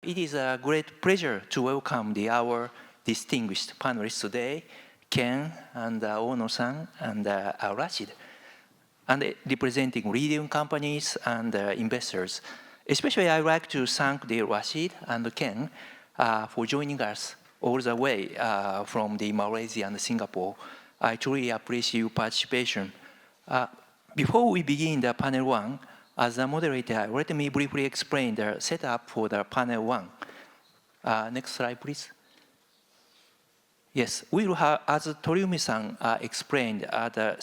it is a great pleasure to welcome our distinguished panelists today, Ken and Ono-san and Rashid, and representing leading companies and investors. Especially, I'd like to thank Rashid and Ken for joining us all the way from Malaysia and Singapore. I truly appreciate your participation. Before we begin the panel one, as a moderator, let me briefly explain the setup for the panel one. Next slide, please. Yes, we will have, as Toriumi-san explained at the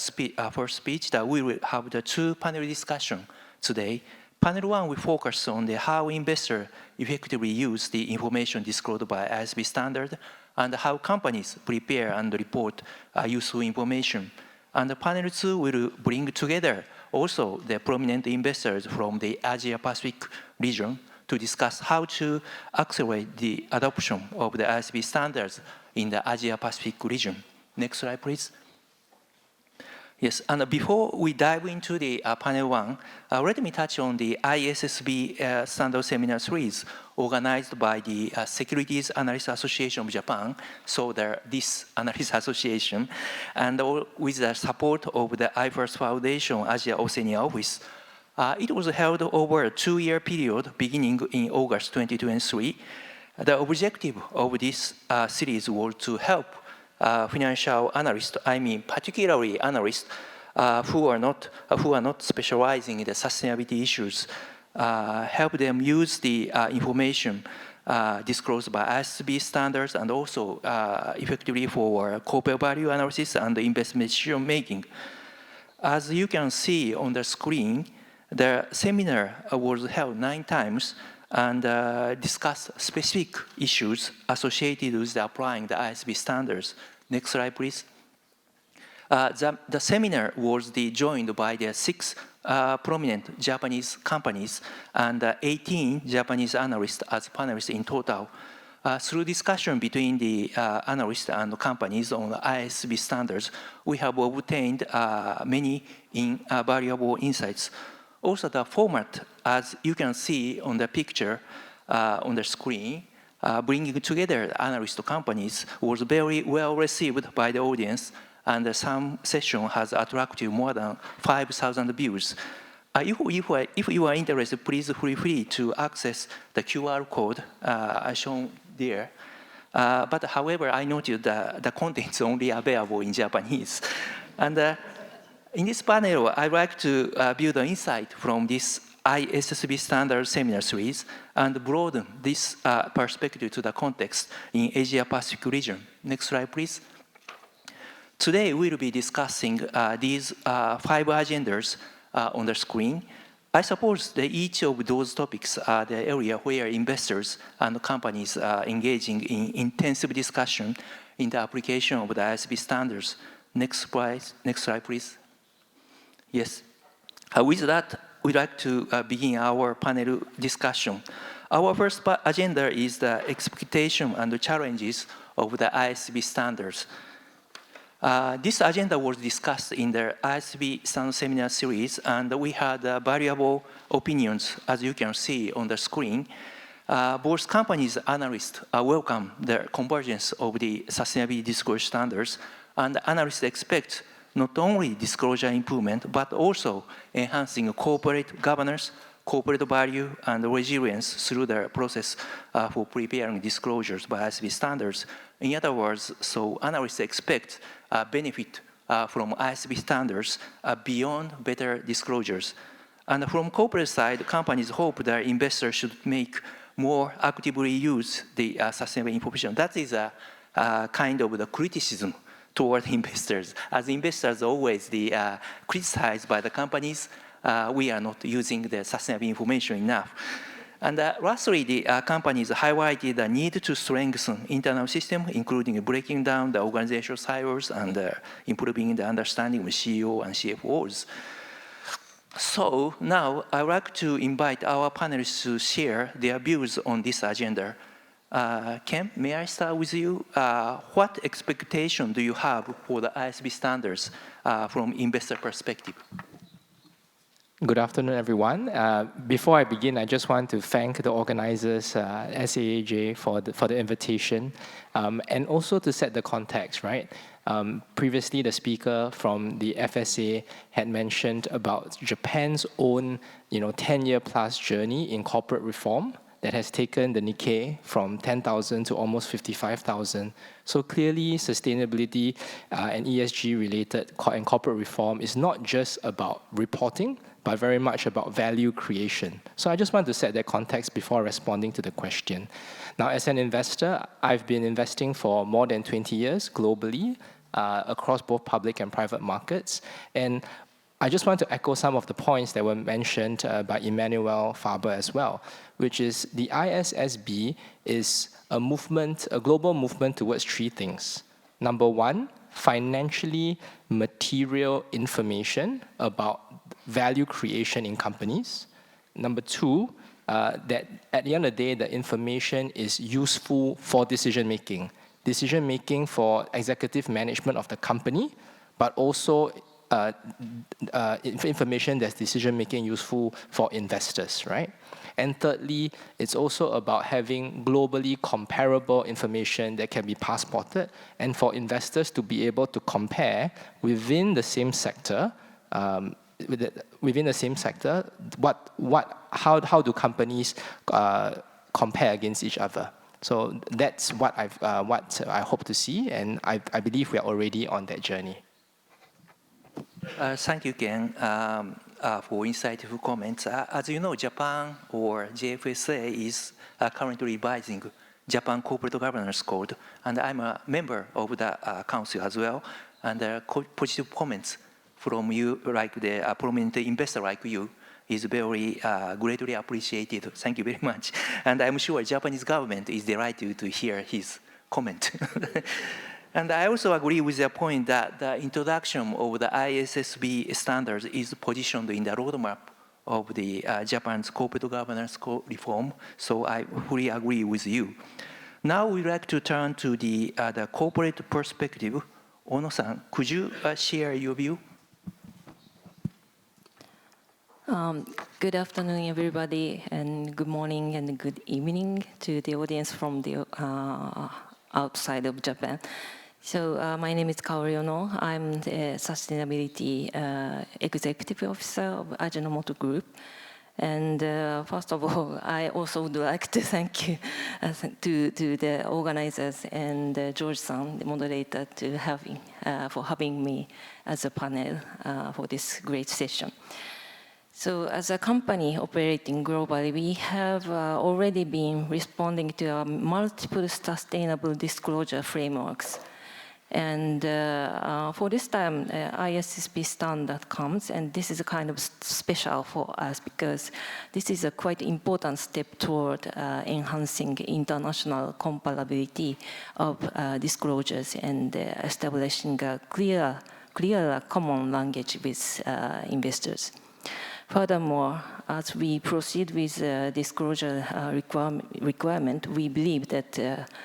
first speech, that we will have the two panel discussion today. Panel one will focus on how investors effectively use the information disclosed by ISSB standard and how companies prepare and report useful information. And the panel two will bring together also the prominent investors from the Asia-Pacific region to discuss how to accelerate the adoption of the ISSB standards in the Asia-Pacific region. Next slide, please. Yes, and before we dive into the panel one, let me touch on the ISSB Standards Seminar Series organized by the Securities Analysts Association of Japan, so this Analyst Association, and with the support of the IFRS Foundation Asia-Oceania office. It was held over a 2-year period beginning in August 2023. The objective of this series was to help financial analysts, particularly analysts who are not specializing in the sustainability issues, help them use the information disclosed by ISSB standards and also effectively for corporate value analysis and investment decision making. As you can see on the screen, the seminar was held 9 times and discuss specific issues associated with applying the ISSB standards. Next slide, please. The seminar was joined by the 6 prominent Japanese companies and 18 Japanese analysts as panelists in total. Through discussion between the analysts and companies on the ISSB standards, we have obtained many valuable insights. Also, the format, as you can see on the picture on the screen, bringing together analyst companies was very well received by the audience, and some session has attracted more than 5,000 views. If you are interested, please feel free to access the QR code shown there. But however, I noted that the content is only available in Japanese. And in this panel, I'd like to build an insight from this ISSB Standards Seminar Series and broaden this perspective to the context in Asia-Pacific region. Next slide, please. Today, we'll be discussing these 5 agendas on the screen. I suppose that each of those topics are the area where investors and companies are engaging in intensive discussion in the application of the ISSB standards. Next slide, please. Yes. With that, we'd like to begin our panel discussion. Our first agenda is the expectation and the challenges of the ISSB standards. This agenda was discussed in the ISSB Standards Seminar Series, and we had valuable opinions, as you can see on the screen. Both companies and analysts welcome the convergence of the sustainability disclosure standards, and analysts expect not only disclosure improvement, but also enhancing corporate governance, corporate value, and resilience through the process for preparing disclosures by ISSB standards. In other words, so analysts expect benefit from ISSB standards beyond better disclosures. And from corporate side, companies hope that investors should make more actively use the sustainable information. That is a kind of the criticism toward investors. As investors always criticized by the companies, we are not using the sustainable information enough. And lastly, the companies highlighted the need to strengthen internal system, including breaking down the organizational silos and improving the understanding of CEO and CFOs. So now I'd like to invite our panelists to share their views on this agenda. Ken, may I start with you? What expectation do you have for the ISSB standards from investor perspective? Good afternoon, everyone. Before I begin, I just want to thank the organizers, SAAJ, for the invitation, and also to set the context, right? Previously, the speaker from the FSA had mentioned about Japan's own, 10-year plus journey in corporate reform that has taken the Nikkei from 10,000 to almost 55,000. So clearly, sustainability and ESG-related and corporate reform is not just about reporting, but very much about value creation. So I just want to set that context before responding to the question. Now, as an investor, I've been investing for more than 20 years globally across both public and private markets. And I just want to echo some of the points that were mentioned by Emmanuel, Faber as well, which is the ISSB is a movement, a global movement towards three things. Number one, financially material information about value creation in companies. Number two, that at the end of the day, the information is useful for decision-making. Decision-making for executive management of the company, but also information that's decision-making useful for investors, right? And thirdly, it's also about having globally comparable information that can be passported and for investors to be able to compare within the same sector, how do companies compare against each other? So that's what I hope to see, and I believe we are already on that journey. Thank you, Ken, for insightful comments. As you know, Japan or JFSA is currently revising Japan Corporate Governance Code, and I'm a member of the council as well. And positive comments from you, like the prominent investor like you, is very greatly appreciated. Thank you very much. And I'm sure Japanese government is delighted to hear his comment. And I also agree with the point that the introduction of the ISSB standards is positioned in the roadmap of the Japan's corporate governance reform. So I fully agree with you. Now we'd like to turn to the corporate perspective. Ono-san, could you share your view? Good afternoon, everybody, and good morning and good evening to the audience from the outside of Japan. So my name is Kaori Ono. I'm the Sustainability Executive Officer of Ajinomoto Group. And first of all, I also would like to thank you to the organizers and George-san, the moderator, for having me as a panel for this great session. So as a company operating globally, we have already been responding to multiple sustainable disclosure frameworks. And for this time, ISSB standard comes, and this is a kind of special for us because this is a quite important step toward enhancing international comparability of disclosures and establishing a clearer common language with investors. Furthermore, as we proceed with disclosure requirement, we believe that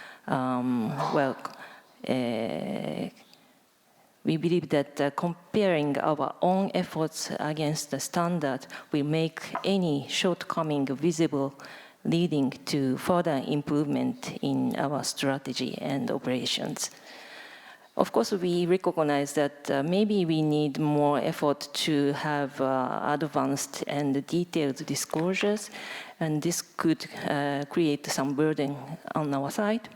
comparing our own efforts against the standard will make any shortcoming visible, leading to further improvement in our strategy and operations. Of course, we recognize that maybe we need more effort to have advanced and detailed disclosures, and this could create some burden on our side.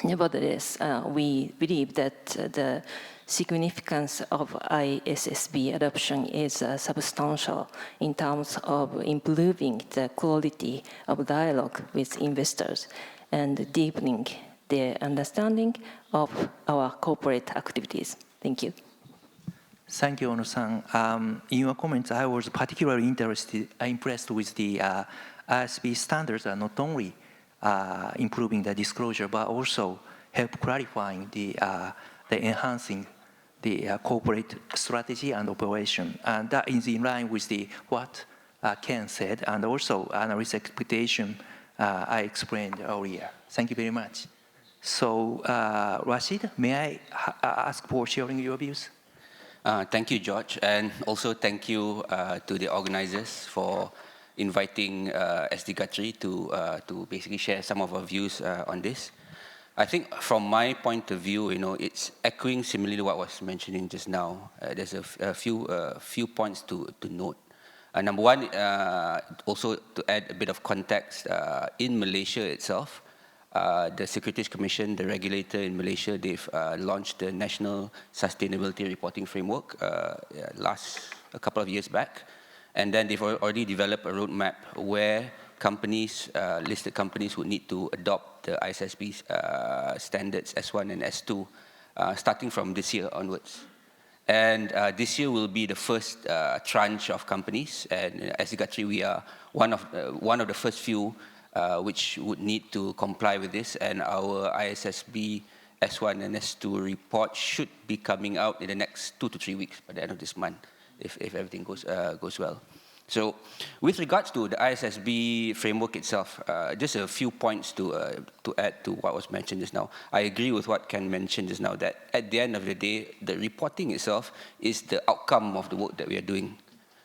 Nevertheless, we believe that the significance of ISSB adoption is substantial in terms of improving the quality of dialogue with investors and deepening their understanding of our corporate activities. Thank you. Thank you, Ono-san. In your comments, I was particularly impressed with the ISSB standards are not only improving the disclosure, but also help clarifying the enhancing the corporate strategy and operation. And that is in line with what Ken said, and also analyst expectation I explained earlier. Thank you very much. So, Rashid, may I ask for sharing your views? Thank you, George, and also thank you to the organizers for inviting SD Gatri to basically share some of our views on this. I think from my point of view, it's echoing similarly what I was mentioning just now. There's a few points to note. Number one, also to add a bit of context, in Malaysia itself, the Securities Commission, the regulator in Malaysia, they've launched the National Sustainability Reporting Framework a couple of years back. And then they've already developed a roadmap where companies, listed companies would need to adopt the ISSB standards S1 and S2 starting from this year onwards. And this year will be the first tranche of companies. And as Gatri, we are one of the first few which would need to comply with this. And our ISSB S1 and S2 report should be coming out in the next 2 to 3 weeks by the end of this month, if everything goes well. So with regards to the ISSB framework itself, just a few points to add to what was mentioned just now. I agree with what Ken mentioned just now, that at the end of the day, the reporting itself is the outcome of the work that we are doing.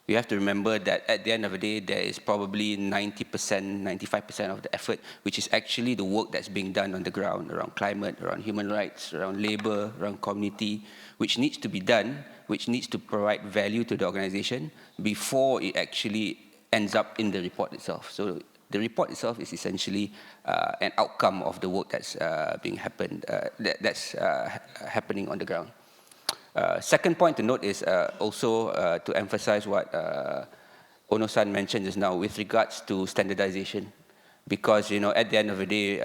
We have to remember that at the end of the day, there is probably 90%, 95% of the effort, which is actually the work that's being done on the ground around climate, around human rights, around labor, around community, which needs to be done, which needs to provide value to the organization before it actually ends up in the report itself. So the report itself is essentially an outcome of the work that's happening on the ground. Second point to note is also to emphasize what Ono-san mentioned just now with regards to standardization. Because, at the end of the day,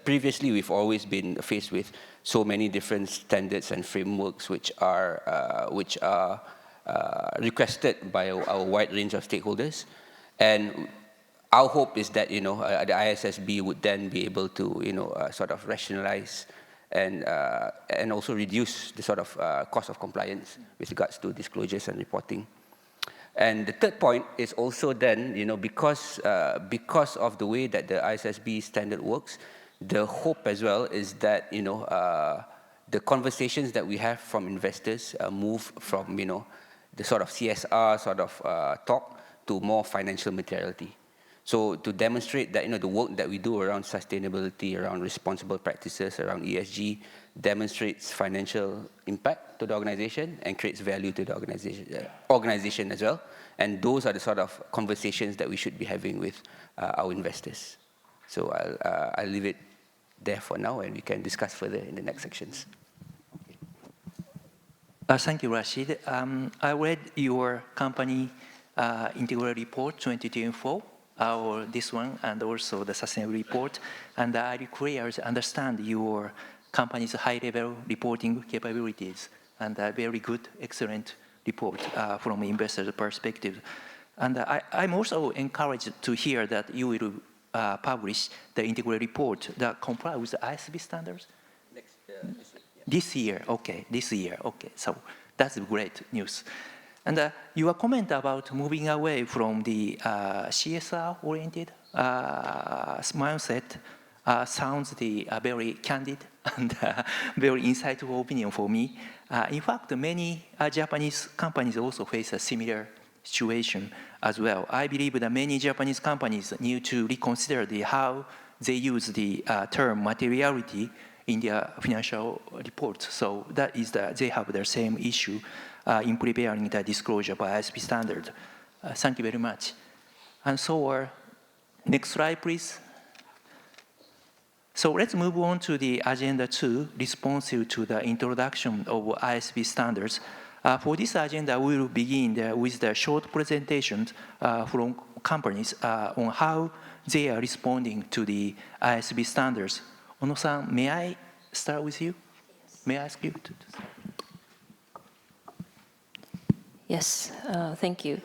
previously we've always been faced with so many different standards and frameworks which are requested by a wide range of stakeholders. And our hope is that, the ISSB would then be able to, sort of rationalize and also reduce the sort of cost of compliance with regards to disclosures and reporting. And the third point is also then, because of the way that the ISSB standard works, the hope as well is that, the conversations that we have from investors move from, the sort of CSR sort of talk to more financial materiality. So to demonstrate that, the work that we do around sustainability, around responsible practices, around ESG, demonstrates financial impact to the organization and creates value to the organization as well. And those are the sort of conversations that we should be having with our investors. So I'll leave it there for now, and we can discuss further in the next sections. Thank you, Rashid. I read your company integral report 2024. Or this one, and also the sustainability report, and I clearly understand your company's high-level reporting capabilities, and a very good, excellent report from investor's perspective. And I'm also encouraged to hear that you will publish the integral report that complies with the ISSB standards? This year, okay, so that's great news. And your comment about moving away from the CSR-oriented mindset sounds very candid and very insightful opinion for me. In fact, many Japanese companies also face a similar situation as well. I believe that many Japanese companies need to reconsider how they use the term materiality in their financial reports. So that is they have the same issue in preparing the disclosure by ISSB standard. Thank you very much. And so, next slide, please. So let's move on to the agenda 2, responsive to the introduction of ISSB standards. For this agenda, we will begin with the short presentations from companies on how they are responding to the ISSB standards. Ono-san, may I start with you? Yes. May I ask you to? Yes, thank you.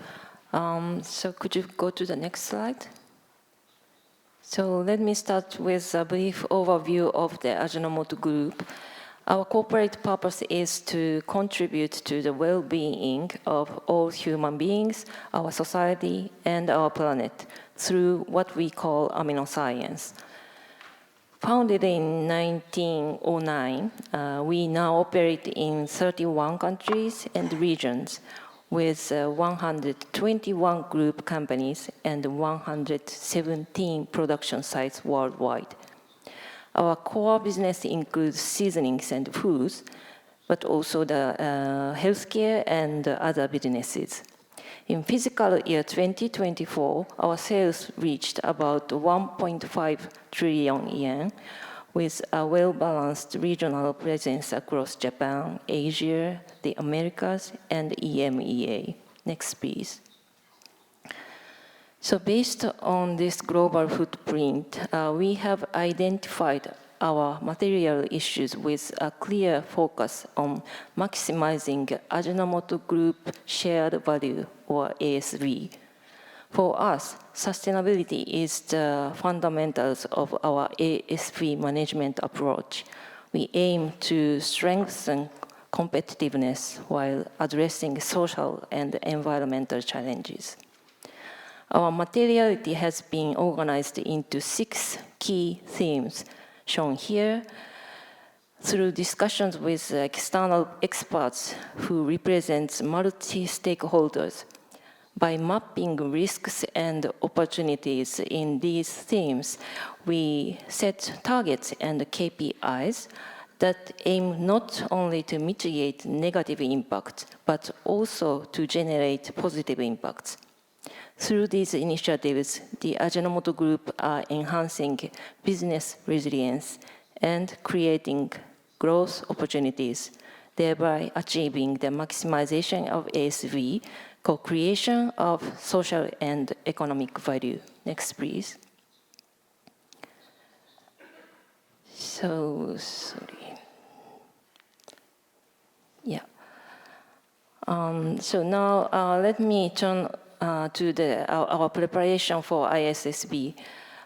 So could you go to the next slide? So let me start with a brief overview of the Ajinomoto Group. Our corporate purpose is to contribute to the well-being of all human beings, our society, and our planet through what we call aminoscience. Founded in 1909, we now operate in 31 countries and regions with 121 group companies and 117 production sites worldwide. Our core business includes seasonings and foods, but also the healthcare and other businesses. In fiscal year 2024, our sales reached about 1.5 trillion yen, with a well-balanced regional presence across Japan, Asia, the Americas, and EMEA. Next, please. So based on this global footprint, we have identified our material issues with a clear focus on maximizing Ajinomoto Group shared value, or ASV. For us, sustainability is the fundamentals of our ASV management approach. We aim to strengthen competitiveness while addressing social and environmental challenges. Our materiality has been organized into 6 key themes, shown here, through discussions with external experts who represent multi-stakeholders. By mapping risks and opportunities in these themes, we set targets and KPIs that aim not only to mitigate negative impacts, but also to generate positive impacts. Through these initiatives, the Ajinomoto Group are enhancing business resilience and creating growth opportunities, thereby achieving the maximization of ASV, co-creation of social and economic value. Next, please. So now let me turn to our preparation for ISSB.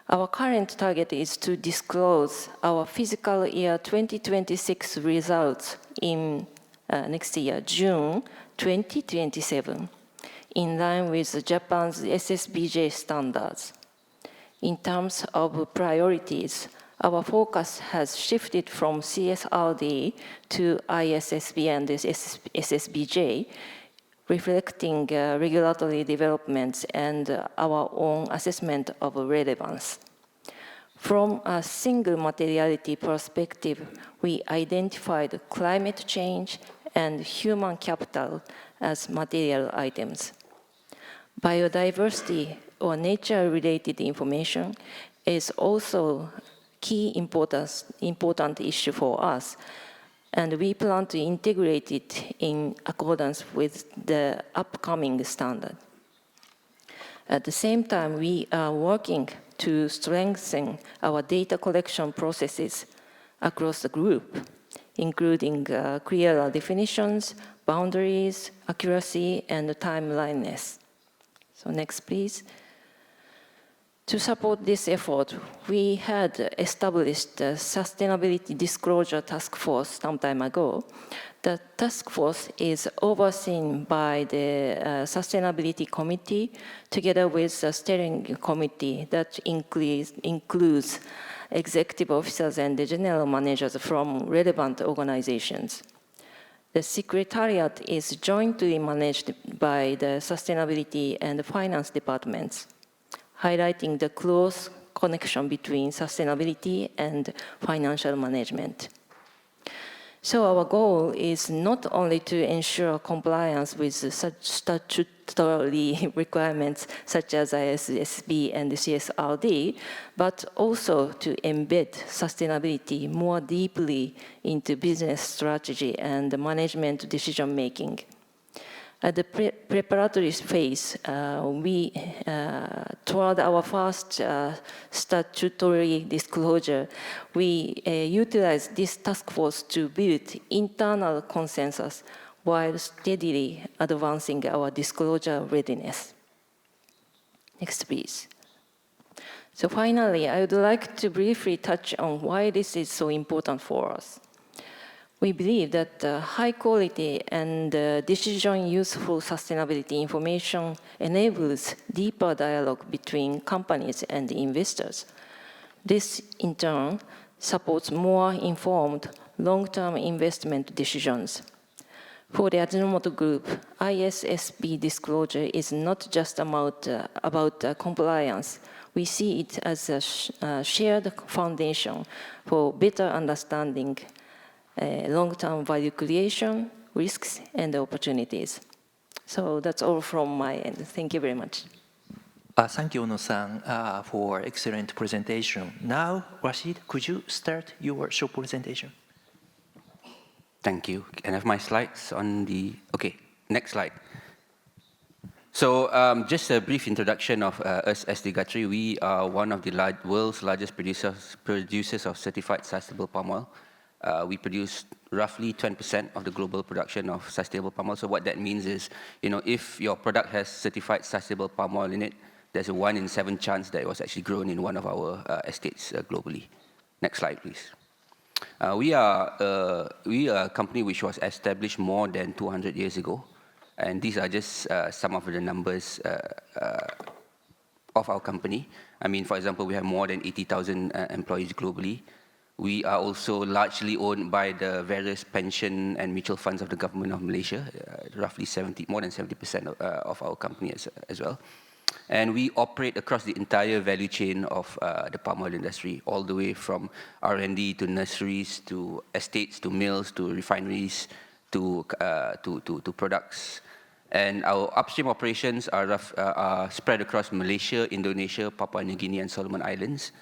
Our current target is to disclose our fiscal year 2026 results in next year, June 2027, in line with Japan's ISSB standards. In terms of priorities, our focus has shifted from CSRD to ISSB and ISSB, reflecting regulatory developments and our own assessment of relevance. From a single materiality perspective, we identified climate change and human capital as material items. Biodiversity or nature-related information is also key important issue for us, and we plan to integrate it in accordance with the upcoming standard. At the same time, we are working to strengthen our data collection processes across the group, including clearer definitions, boundaries, accuracy, and timelineess. So next, please. To support this effort, we had established a Sustainability Disclosure Task Force some time ago. The task force is overseen by the Sustainability Committee, together with a steering committee that includes executive officers and the general managers from relevant organizations. The Secretariat is jointly managed by the Sustainability and Finance departments, highlighting the close connection between sustainability and financial management. So our goal is not only to ensure compliance with such statutory requirements such as ISSB and CSRD, but also to embed sustainability more deeply into business strategy and management decision-making. At the preparatory phase, toward our first statutory disclosure, we utilized this task force to build internal consensus while steadily advancing our disclosure readiness. Next, please. So finally, I would like to briefly touch on why this is so important for us. We believe that high quality and decision-useful sustainability information enables deeper dialogue between companies and investors. This, in turn, supports more informed long-term investment decisions. For the Ajinomoto Group, ISSB disclosure is not just about compliance. We see it as a shared foundation for better understanding long-term value creation, risks, and opportunities. So that's all from my end. Thank you very much. Thank you, Ono-san, for excellent presentation. Now, Rashid, could you start your short presentation? Thank you. Can I have my slides on the... Okay, next slide. So just a brief introduction of us, SD Guthrie. We are one of the world's largest producers of certified sustainable palm oil. We produce roughly 20% of the global production of sustainable palm oil. So what that means is, if your product has certified sustainable palm oil in it, there's a 1 in 7 chance that it was actually grown in one of our estates globally. Next slide, please. We are a company which was established more than 200 years ago. And these are just some of the numbers of our company. I mean, for example, we have more than 80,000 employees globally. We are also largely owned by the various pension and mutual funds of the government of Malaysia, roughly more than 70% of our company as well. And we operate across the entire value chain of the palm oil industry, all the way from R&D to nurseries, to estates, to mills, to refineries, to products. And our upstream operations are spread across Malaysia, Indonesia, Papua New Guinea, and Solomon Islands.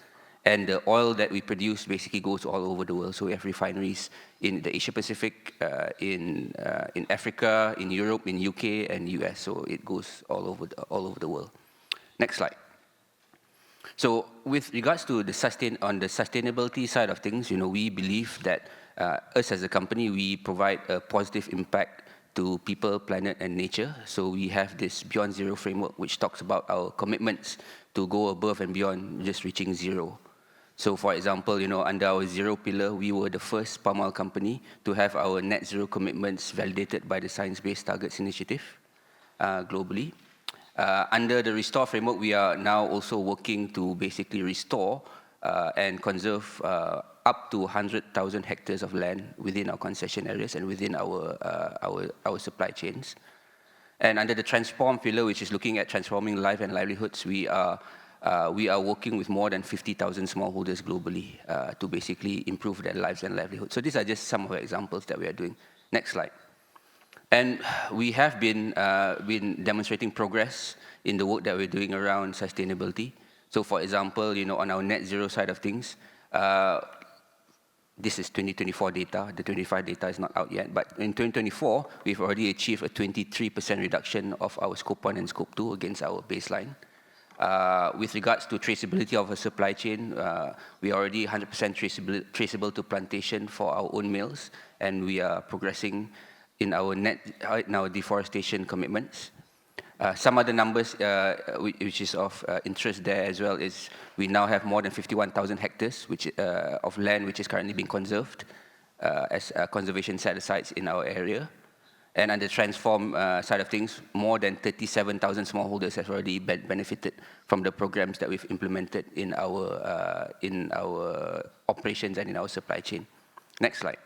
And the oil that we produce basically goes all over the world. So we have refineries in the Asia Pacific, in Africa, in Europe, in UK, and US. So it goes all over the world. Next slide. So with regards to on the sustainability side of things, we believe that us as a company, we provide a positive impact to people, planet, and nature. So we have this Beyond Zero framework, which talks about our commitments to go above and beyond just reaching zero. So for example, under our zero pillar, we were the first palm oil company to have our net zero commitments validated by the Science Based Targets Initiative globally. Under the Restore framework, we are now also working to basically restore and conserve up to 100,000 hectares of land within our concession areas and within our supply chains. And under the Transform pillar, which is looking at transforming life and livelihoods, we are working with more than 50,000 smallholders globally to basically improve their lives and livelihoods. So these are just some of the examples that we are doing. Next slide. And we have been demonstrating progress in the work that we're doing around sustainability. So for example, on our net zero side of things, this is 2024 data. The 25 data is not out yet. But in 2024, we've already achieved a 23% reduction of our Scope 1 and Scope 2 against our baseline. With regards to traceability of our supply chain, we are already 100% traceable to plantation for our own mills, and we are progressing in our deforestation commitments. Some other numbers which is of interest there as well is we now have more than 51,000 hectares of land which is currently being conserved as conservation set-asides in our area. And on the Transform side of things, more than 37,000 smallholders have already benefited from the programs that we've implemented in our operations and in our supply chain. Next slide.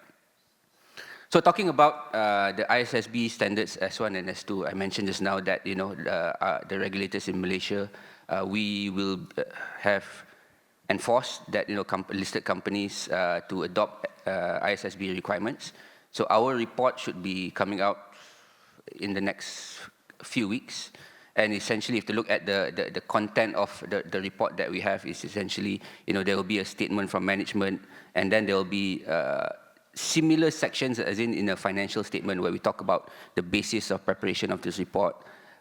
So talking about the ISSB standards S1 and S2, I mentioned just now that the regulators in Malaysia, we will have enforced that listed companies to adopt ISSB requirements. So our report should be coming out in the next few weeks. And essentially, if you look at the content of the report that we have, is essentially, there will be a statement from management, and then there will be similar sections as in a financial statement where we talk about the basis of preparation of this report,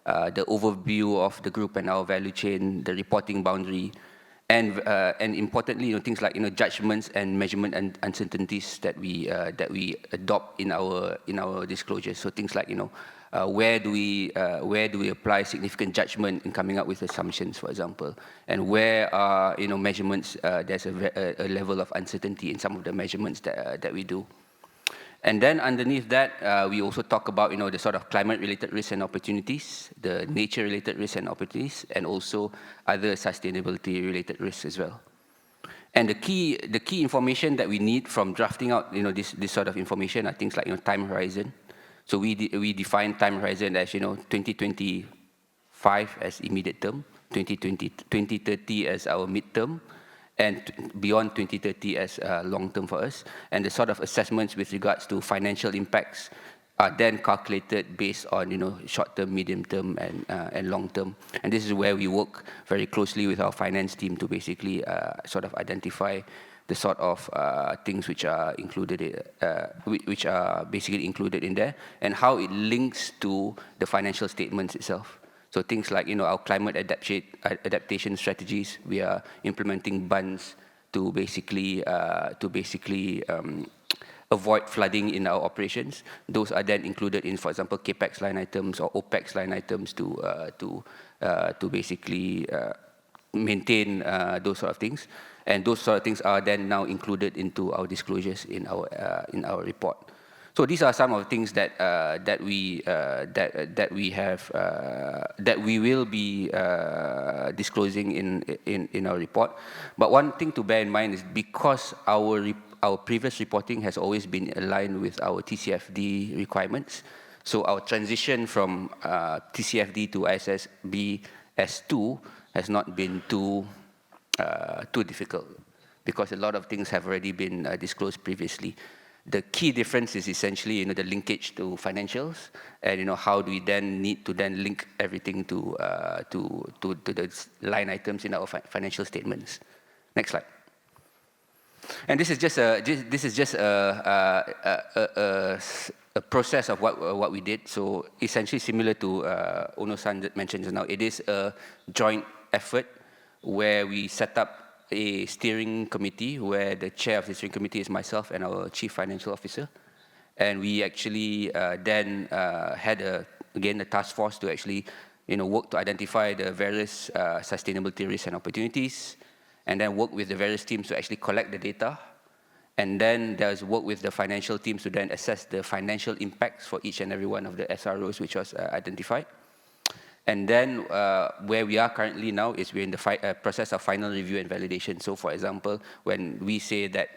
the overview of the group and our value chain, the reporting boundary, and importantly, things like judgments and measurement and uncertainties that we adopt in our disclosures. So things like where do we apply significant judgment in coming up with assumptions, for example, and where are measurements there's a level of uncertainty in some of the measurements that we do. And then underneath that, we also talk about the sort of climate-related risks and opportunities, the nature-related risks and opportunities, and also other sustainability-related risks as well. And the key information that we need from drafting out, this sort of information are things like, time horizon. So we define time horizon as, 2025 as immediate term, 2030 as our midterm, and beyond 2030 as long term for us. And the sort of assessments with regards to financial impacts are then calculated based on short term, medium term, and long term. And this is where we work very closely with our finance team to basically sort of identify the sort of things which are included, which are basically included in there, and how it links to the financial statements itself. So things like our climate adaptation strategies, we are implementing bunds to basically avoid flooding in our operations. Those are then included in, for example, capex line items or opex line items to basically maintain those sort of things. And those sort of things are then now included into our disclosures in our report. So these are some of the things that we will be disclosing in our report. But one thing to bear in mind is because our previous reporting has always been aligned with our TCFD requirements. So our transition from TCFD to ISSB S2 has not been too difficult, because a lot of things have already been disclosed previously. The key difference is essentially, the linkage to financials, and how do we then need to then link everything to the line items in our financial statements. Next slide. And this is just a process of what we did. So essentially similar to Ono-san mentioned just now, it is a joint effort where we set up a steering committee where the chair of the steering committee is myself and our chief financial officer. And we actually then had a task force to actually work to identify the various sustainability risks and opportunities, and then work with the various teams to actually collect the data. And then there's work with the financial teams to then assess the financial impacts for each and every one of the SROs which was identified. And then where we are currently now is we're in the process of final review and validation. So for example, when we say that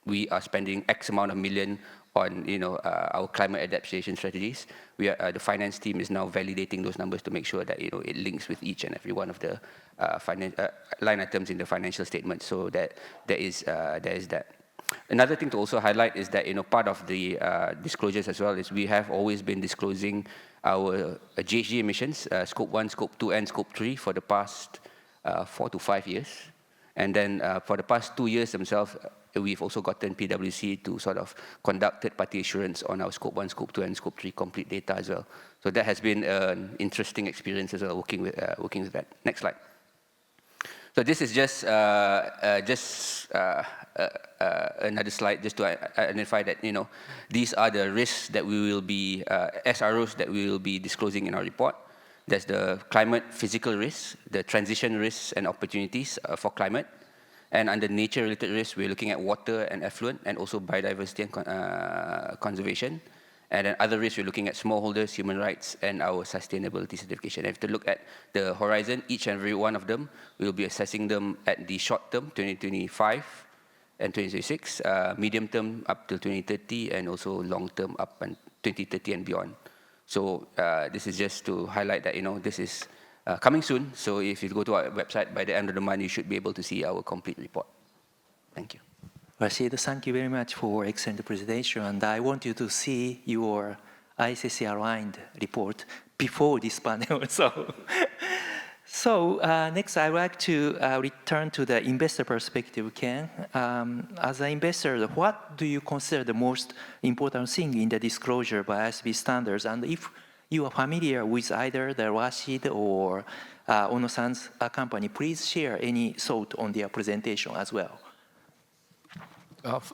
we are spending X amount of million on our climate adaptation strategies, the finance team is now validating those numbers to make sure that it links with each and every one of the line items in the financial statement. So that there is that. Another thing to also highlight is that part of the disclosures as well is we have always been disclosing our GHG emissions, Scope 1, Scope 2, and Scope 3 for the past 4 to 5 years. And then for the past 2 years themselves, we've also gotten PwC to sort of conduct third-party assurance on our Scope 1, Scope 2, and Scope 3 complete data as well. So that has been an interesting experience as well, working with that. Next slide. So this is just another slide just to identify that these are the risks that we will be SROs that we will be disclosing in our report. There's the climate physical risks, the transition risks and opportunities for climate, and under nature-related risks, we're looking at water and effluent, and also biodiversity and conservation. And then other risks, we're looking at smallholders, human rights, and our sustainability certification. And if you look at the horizon, each and every one of them, we'll be assessing them at the short term, 2025 and 2026, medium term up till 2030, and also long term up and 2030 and beyond. So this is just to highlight that this is coming soon. So if you go to our website by the end of the month, you should be able to see our complete report. Thank you. Rashid, thank you very much for excellent presentation. And I want you to see your ISSB-Aligned report before this panel. So next, I'd like to return to the investor perspective, Ken. As an investor, what do you consider the most important thing in the disclosure by ISSB standards? And if you are familiar with either the Rashid or Ono-san's company, please share any thought on their presentation as well.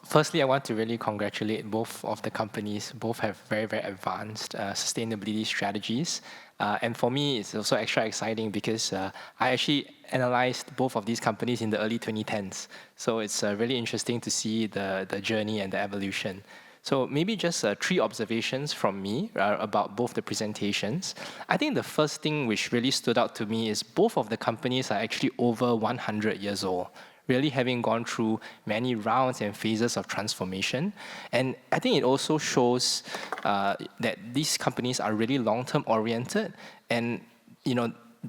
Firstly, I want to really congratulate both of the companies. Both have very, very advanced sustainability strategies. And for me, it's also extra exciting because I actually analyzed both of these companies in the early 2010s. So it's really interesting to see the journey and the evolution. So maybe just 3 observations from me about both the presentations. I think the first thing which really stood out to me is both of the companies are actually over 100 years old. really having gone through many rounds and phases of transformation. And I think it also shows that these companies are really long-term oriented, and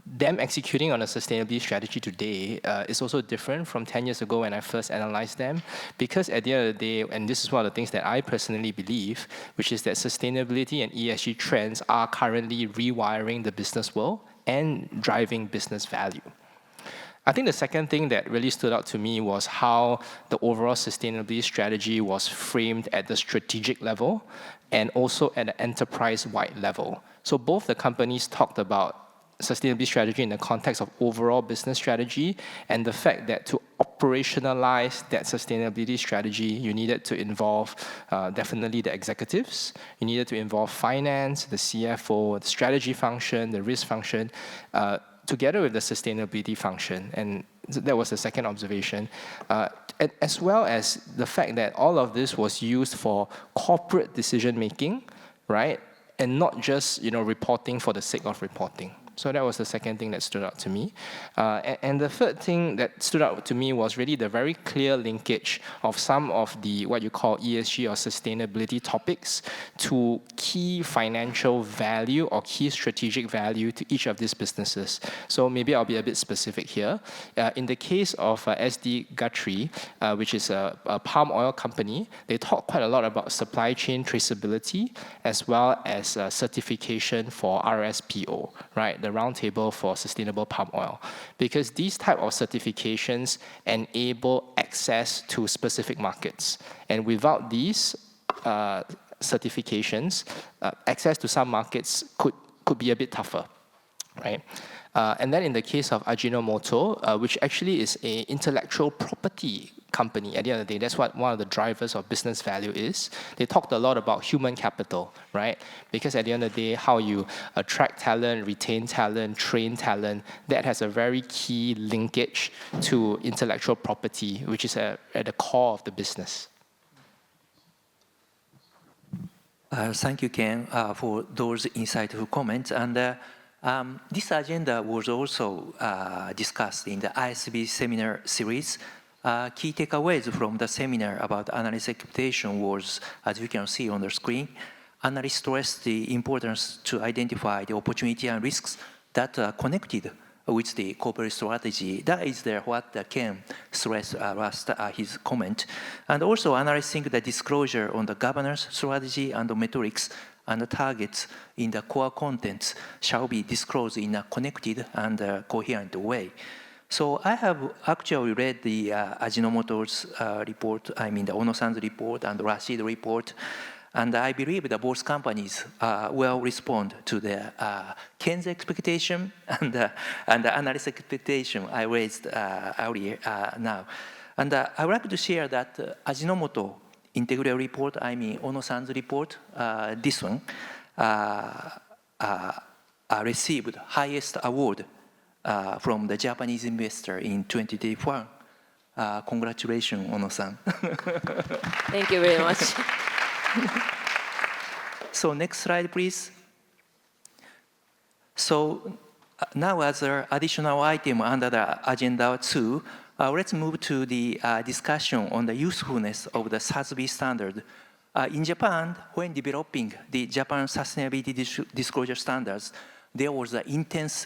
them executing on a sustainability strategy today is also different from 10 years ago when I first analyzed them, because at the end of the day, and this is one of the things that I personally believe, which is that sustainability and ESG trends are currently rewiring the business world and driving business value. I think the second thing that really stood out to me was how the overall sustainability strategy was framed at the strategic level and also at an enterprise-wide level. So both the companies talked about sustainability strategy in the context of overall business strategy, and the fact that to operationalize that sustainability strategy, you needed to involve definitely the executives, you needed to involve finance, the CFO, the strategy function, the risk function, together with the sustainability function. And that was the second observation. As well as the fact that all of this was used for corporate decision-making, right? And not just reporting for the sake of reporting. So that was the second thing that stood out to me. And the third thing that stood out to me was really the very clear linkage of some of the what you call ESG or sustainability topics to key financial value or key strategic value to each of these businesses. So maybe I'll be a bit specific here. In the case of SD Guthrie, which is a palm oil company, they talk quite a lot about supply chain traceability as well as certification for RSPO, right? The Roundtable for Sustainable Palm Oil, because these type of certifications enable access to specific markets. And without these certifications, access to some markets could be a bit tougher, right? And then in the case of Ajinomoto, which actually is an intellectual property company, at the end of the day, that's what one of the drivers of business value is. They talked a lot about human capital, right? Because at the end of the day, how you attract talent, retain talent, train talent, that has a very key linkage to intellectual property, which is at the core of the business. Thank you, Ken, for those insightful comments. And this agenda was also discussed in the ISSB seminar series. Key takeaways from the seminar about analyst expectation was, as you can see on the screen, analysts stressed the importance to identify the opportunity and risks that are connected with the corporate strategy. That is what Ken stressed last his comment. And also analysts think the disclosure on the governance strategy and the metrics and the targets in the core contents shall be disclosed in a connected and coherent way. So I have actually read the Ajinomoto's report, I mean the Ono-san's report and the Rashid report, and I believe that both companies will respond to the Ken's expectation and the analyst expectation I raised earlier now. And I would like to share that Ajinomoto integrated report, I mean Ono-san's report, this one, received highest award from the Japanese investor in 2021. Congratulations, Ono-san. Thank you very much. So next slide, please. So now as an additional item under the agenda 2, let's move to the discussion on the usefulness of the ISSB standard. In Japan, when developing the Japan Sustainability Disclosure Standards, there was an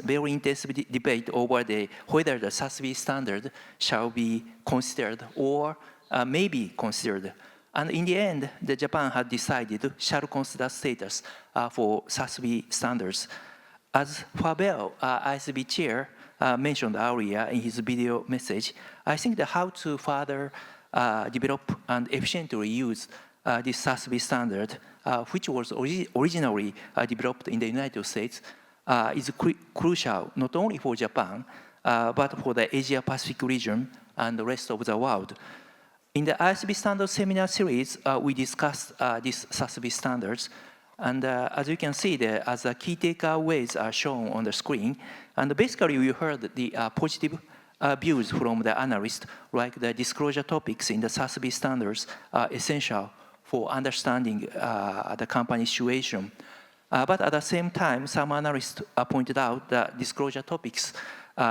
very intense debate over whether the ISSB standard shall be considered or may be considered. And in the end, Japan had decided shall consider status for ISSB standards. As Faber, ISSB chair, mentioned earlier in his video message, I think that how to further develop and efficiently use this ISSB standard, which was originally developed in the United States, is crucial not only for Japan, but for the Asia-Pacific region and the rest of the world. In the ISSB Standards Seminar Series, we discussed these ISSB standards. And as you can see, as the key takeaways are shown on the screen, and basically we heard the positive views from the analysts, like the disclosure topics in the ISSB standards are essential for understanding the company situation. But at the same time, some analysts pointed out that disclosure topics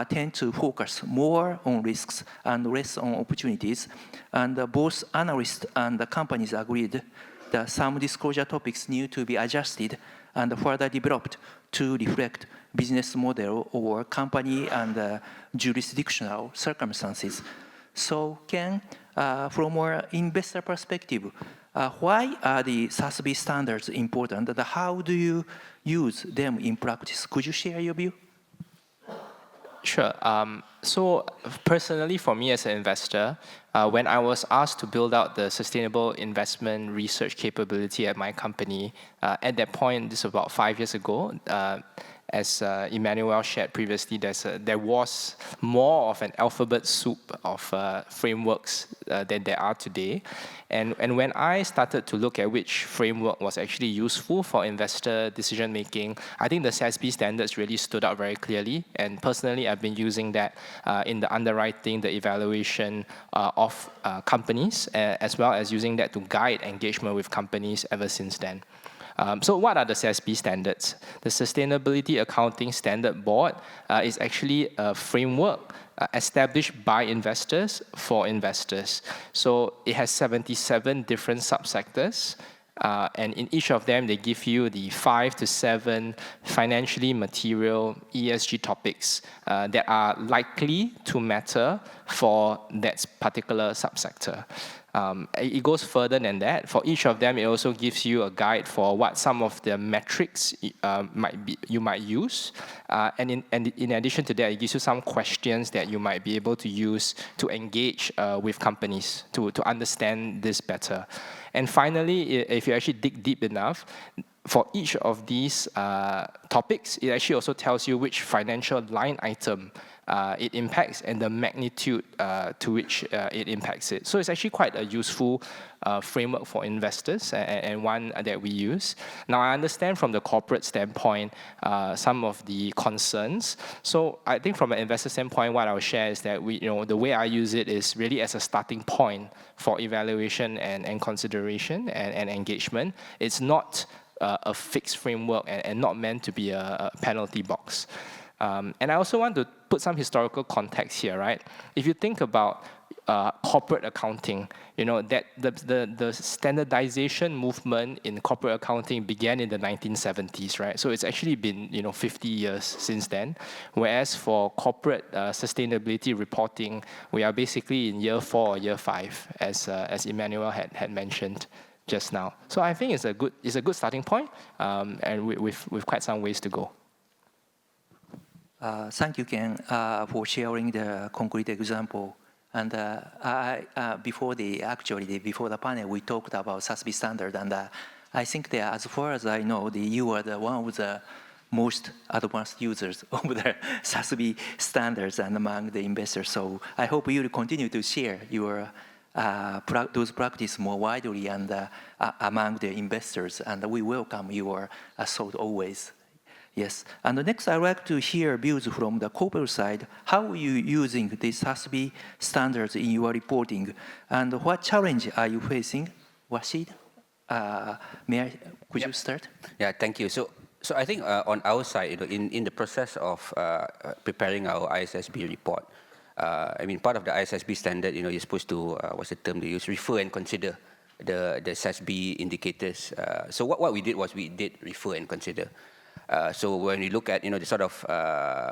tend to focus more on risks and less on opportunities. And both analysts and the companies agreed that some disclosure topics need to be adjusted and further developed to reflect business model or company and jurisdictional circumstances. So Ken, from an investor perspective, why are the SASB standards important and how do you use them in practice? Could you share your view? Sure. So personally, for me as an investor, when I was asked to build out the sustainable investment research capability at my company, at that point, this was about 5 years ago, as Emmanuel shared previously, there was more of an alphabet soup of frameworks than there are today. And when I started to look at which framework was actually useful for investor decision making, I think the SASB standards really stood out very clearly. And personally, I've been using that in the underwriting, the evaluation of companies, as well as using that to guide engagement with companies ever since then. So what are the SASB standards? The Sustainability Accounting Standard Board is actually a framework established by investors for investors. So it has 77 different subsectors. And in each of them, they give you the 5 to 7 financially material ESG topics that are likely to matter for that particular subsector. It goes further than that. For each of them, it also gives you a guide for what some of the metrics you might use. And in addition to that, it gives you some questions that you might be able to use to engage with companies to understand this better. And finally, if you actually dig deep enough, for each of these topics, it actually also tells you which financial line item it impacts and the magnitude to which it impacts it. So it's actually quite a useful framework for investors and one that we use. Now, I understand from the corporate standpoint some of the concerns. So I think from an investor standpoint, what I'll share is that the way I use it is really as a starting point for evaluation and consideration and engagement. It's not a fixed framework and not meant to be a penalty box. And I also want to put some historical context here, right? If you think about corporate accounting, that the standardization movement in corporate accounting began in the 1970s, right? So it's actually been 50 years since then. Whereas for corporate sustainability reporting, we are basically in year 4 or year 5, as Emmanuel had mentioned just now. So I think it's a good starting point, and with quite some ways to go. Thank you, Ken, for sharing the concrete example. And before the panel, we talked about SASB standard, and I think that as far as I know, you are one of the most advanced users of the SASB standards and among the investors. So I hope you will continue to share your those practice more widely and among the investors, and we welcome your thought always. Yes, and next I'd like to hear views from the corporate side. How are you using the SASB standards in your reporting, and what challenge are you facing? Washid, could you start? Yeah, thank you. So I think on our side, in the process of preparing our ISSB report, part of the ISSB standard, you're supposed to, what's the term they use, refer and consider the SASB indicators. So what we did was we did refer and consider. So when we look at the sort of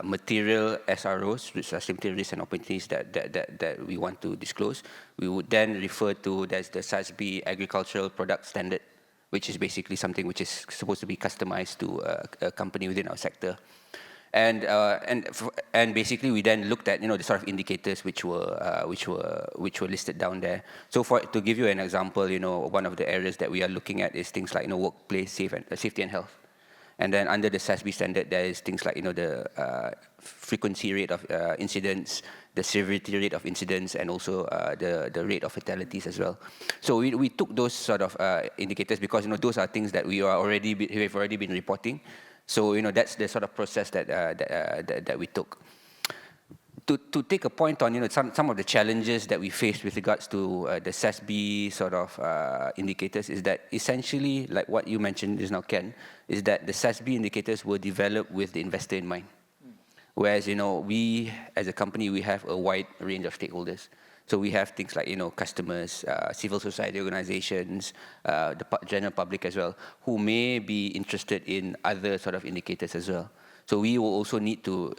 material SROs, sustainability risks and opportunities that we want to disclose, we would then refer to there's the SASB agricultural product standard, which is basically something which is supposed to be customized to a company within our sector. And basically we then looked at the sort of indicators which were listed down there. So to give you an example, one of the areas that we are looking at is things like workplace safety and health. And then under the SASB standard, there is things like the frequency rate of incidents, the severity rate of incidents, and also the rate of fatalities as well. So we took those sort of indicators because those are things that we've already been reporting. So that's the sort of process that we took. To take a point on some of the challenges that we faced with regards to the SASB sort of indicators is that essentially, like what you mentioned just now, Ken, is that the SASB indicators were developed with the investor in mind. Whereas, we as a company, we have a wide range of stakeholders. So we have things like, customers, civil society organizations, the general public as well, who may be interested in other sort of indicators as well. So we will also need to,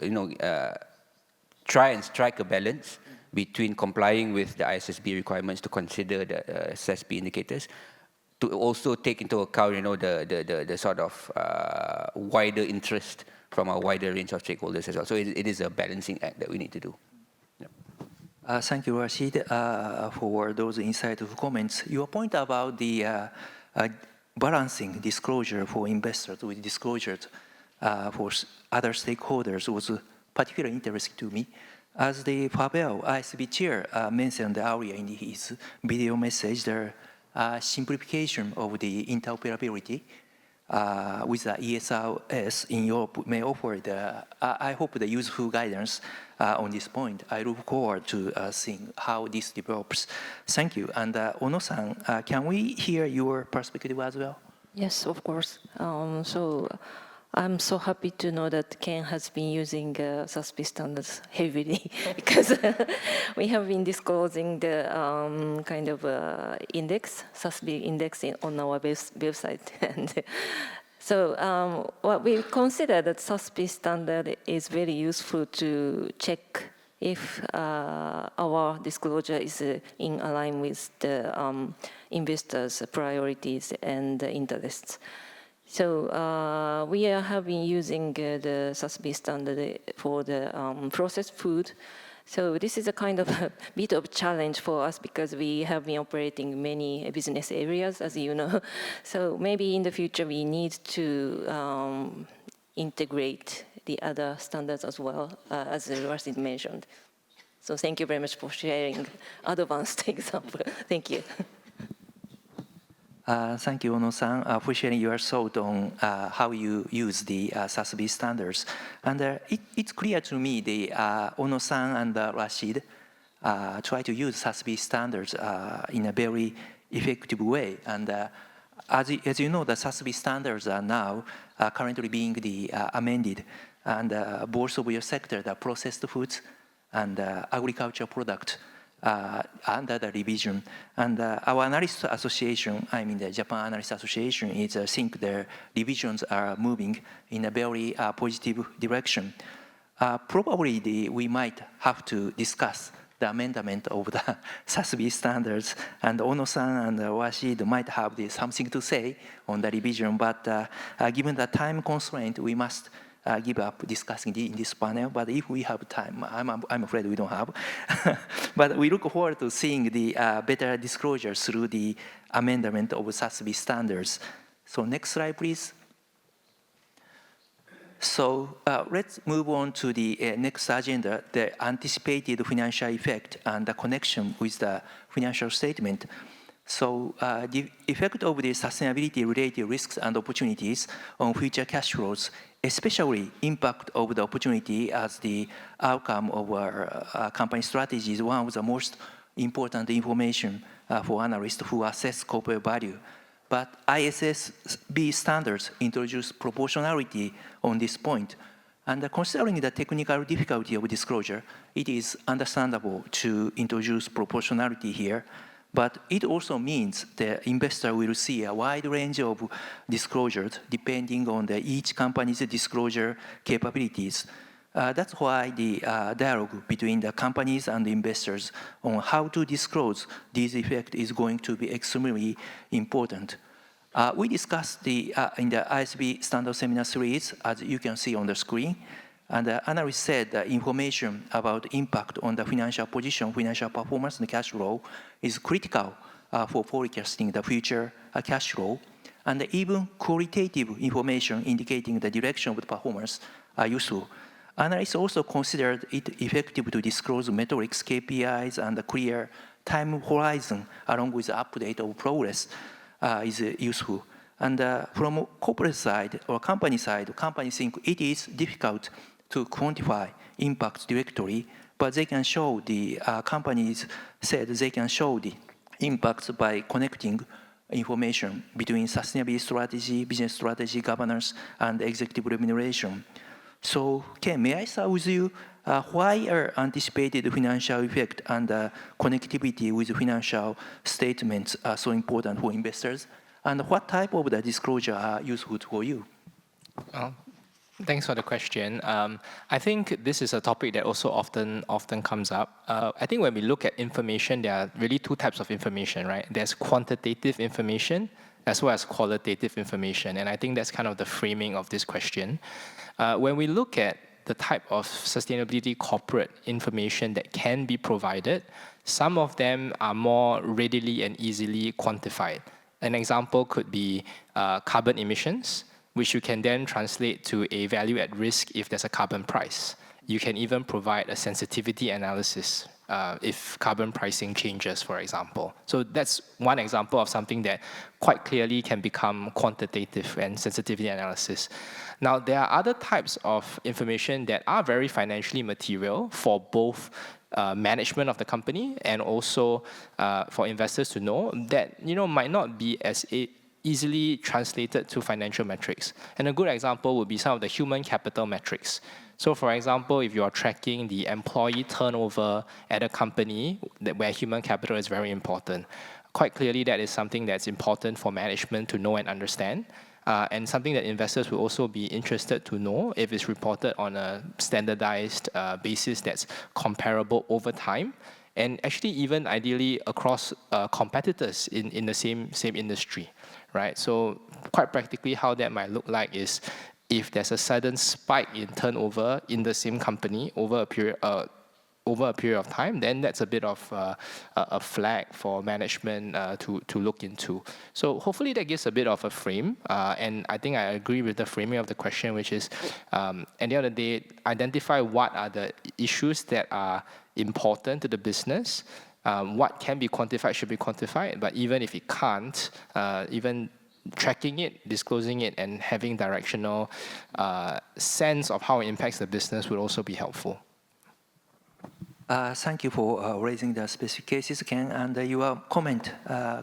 try and strike a balance between complying with the ISSB requirements to consider the SSB indicators, to also take into account, the sort of wider interest from a wider range of stakeholders as well. So it is a balancing act that we need to do. Thank you, Rashid, for those insightful comments. Your point about the balancing disclosure for investors with disclosures for other stakeholders was particularly interesting to me. As the Faber ISSB chair mentioned earlier in his video message, the simplification of the interoperability with the ESRS in Europe may offer I hope, the useful guidance on this point. I look forward to seeing how this develops. Thank you. And Ono-san, can we hear your perspective as well? Yes, of course. So I'm so happy to know that Ken has been using SASB standards heavily because we have been disclosing the kind of index, SASB index on our website. And so what we consider that SASB standard is very useful to check if our disclosure is in line with the investors' priorities and interests. So we have been using the SASB standard for the processed food. So this is a kind of a bit of challenge for us because we have been operating many business areas, as you know. So maybe in the future we need to integrate the other standards as well, as Rashid mentioned. So thank you very much for sharing advanced example. Thank you. Thank you, Ono-san, for sharing your thought on how you use the SASB standards. And it's clear to me that Ono-san and Rashid try to use SASB standards in a very effective way. And as you know, the SASB standards are now currently being amended. And both of your sector, the processed foods and agricultural product, under the revision. And our analyst association, I mean the Japan Analyst Association, is think the revisions are moving in a very positive direction. Probably we might have to discuss the amendment of the SASB standards, and Ono-san and Rashid might have something to say on the revision, but given the time constraint, we must give up discussing in this panel, but if we have time, I'm afraid we don't have. But we look forward to seeing the better disclosures through the amendment of SASB standards. So next slide, please. So let's move on to the next agenda, the anticipated financial effect and the connection with the financial statement. So the effect of the sustainability-related risks and opportunities on future cash flows, especially impact of the opportunity as the outcome of our company strategy, is one of the most important information for analysts who assess corporate value. But ISSB standards introduce proportionality on this point. And considering the technical difficulty of disclosure, it is understandable to introduce proportionality here. But it also means the investor will see a wide range of disclosures depending on each company's disclosure capabilities. That's why the dialogue between the companies and the investors on how to disclose this effect is going to be extremely important. We discussed in the ISSB Standard Seminar Series, as you can see on the screen. And the analyst said that information about impact on the financial position, financial performance, and cash flow is critical for forecasting the future cash flow. And even qualitative information indicating the direction of the performance are useful. Analysts also considered it effective to disclose metrics, KPIs, and a clear time horizon along with the update of progress is useful. And from corporate side or company side, companies think it is difficult to quantify impacts directly, but they can show companies said they can show the impacts by connecting information between sustainability strategy, business strategy, governance, and executive remuneration. So, Ken, may I start with you? Why are anticipated financial effect and connectivity with financial statements so important for investors? And what type of the disclosure are useful for you? Thanks for the question. I think this is a topic that also often comes up. I think when we look at information, there are really two types of information, right? There's quantitative information as well as qualitative information. And I think that's kind of the framing of this question. When we look at the type of sustainability corporate information that can be provided, some of them are more readily and easily quantified. An example could be carbon emissions, which you can then translate to a value at risk if there's a carbon price. You can even provide a sensitivity analysis if carbon pricing changes, for example. So that's one example of something that quite clearly can become quantitative and sensitivity analysis. Now, there are other types of information that are very financially material for both management of the company and also for investors to know that might not be as easily translated to financial metrics. And a good example would be some of the human capital metrics. So for example, if you are tracking the employee turnover at a company where human capital is very important, quite clearly that is something that's important for management to know and understand. And something that investors will also be interested to know if it's reported on a standardized basis that's comparable over time. And actually even ideally across competitors in the same industry, right? So quite practically how that might look like is if there's a sudden spike in turnover in the same company over a period of time, then that's a bit of a flag for management to look into. So hopefully that gives a bit of a frame. And I think I agree with the framing of the question, which is, at the end of the day, identify what are the issues that are important to the business. What can be quantified should be quantified, but even if it can't, even tracking it, disclosing it, and having directional sense of how it impacts the business would also be helpful. Thank you for raising the specific cases, Ken, and your comment